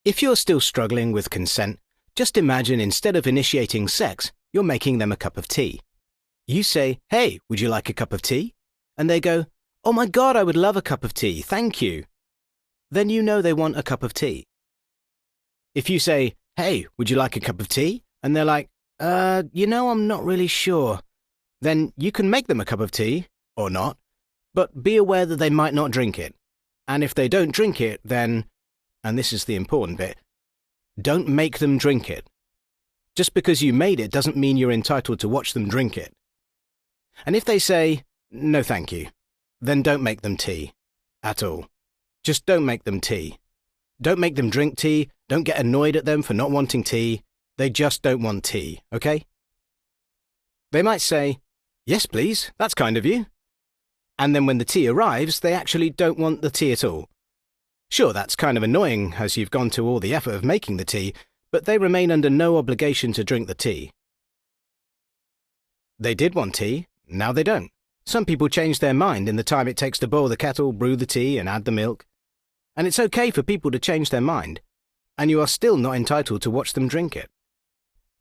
If you're still struggling with consent, just imagine instead of initiating sex, you're making them a cup of tea. You say, "Hey, would you like a cup of tea?" And they go, "Oh my God, I would love a cup of tea, thank you." Then you know they want a cup of tea. If you say, "Hey, would you like a cup of tea?" And they're like, I'm not really sure. Then you can make them a cup of tea, or not, but be aware that they might not drink it. And if they don't drink it, then, and this is the important bit, don't make them drink it. Just because you made it doesn't mean you're entitled to watch them drink it. And if they say, "No thank you," then don't make them tea. At all. Just don't make them tea. Don't make them drink tea, don't get annoyed at them for not wanting tea. They just don't want tea, okay? They might say, "Yes please, that's kind of you." And then when the tea arrives, they actually don't want the tea at all. Sure, that's kind of annoying as you've gone to all the effort of making the tea, but they remain under no obligation to drink the tea. They did want tea, now they don't. Some people change their mind in the time it takes to boil the kettle, brew the tea, and add the milk. And it's okay for people to change their mind, and you are still not entitled to watch them drink it.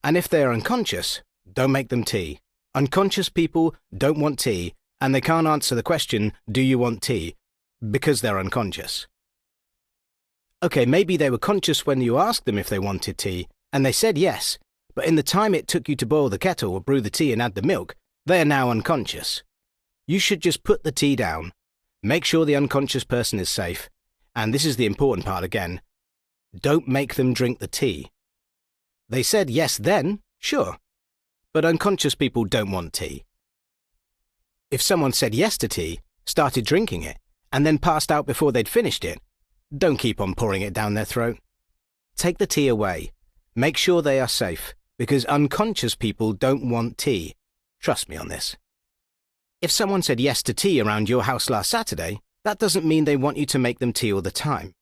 And if they are unconscious, don't make them tea. Unconscious people don't want tea, and they can't answer the question, "Do you want tea?" because they're unconscious. Okay, maybe they were conscious when you asked them if they wanted tea, and they said yes, but in the time it took you to boil the kettle or brew the tea and add the milk, they are now unconscious. You should just put the tea down, make sure the unconscious person is safe, and this is the important part again, don't make them drink the tea. They said yes then, sure, but unconscious people don't want tea. If someone said yes to tea, started drinking it, and then passed out before they'd finished it, don't keep on pouring it down their throat. Take the tea away. Make sure they are safe, because unconscious people don't want tea. Trust me on this. If someone said yes to tea around your house last Saturday, that doesn't mean they want you to make them tea all the time.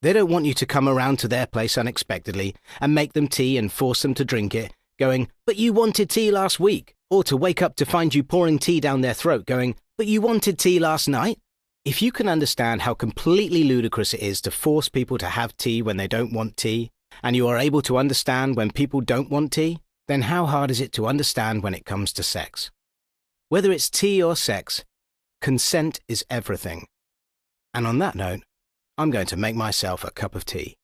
They don't want you to come around to their place unexpectedly and make them tea and force them to drink it, going, "But you wanted tea last week," or to wake up to find you pouring tea down their throat going, "But you wanted tea last night." If you can understand how completely ludicrous it is to force people to have tea when they don't want tea, and you are able to understand when people don't want tea, then how hard is it to understand when it comes to sex? Whether it's tea or sex, consent is everything. And on that note, I'm going to make myself a cup of tea.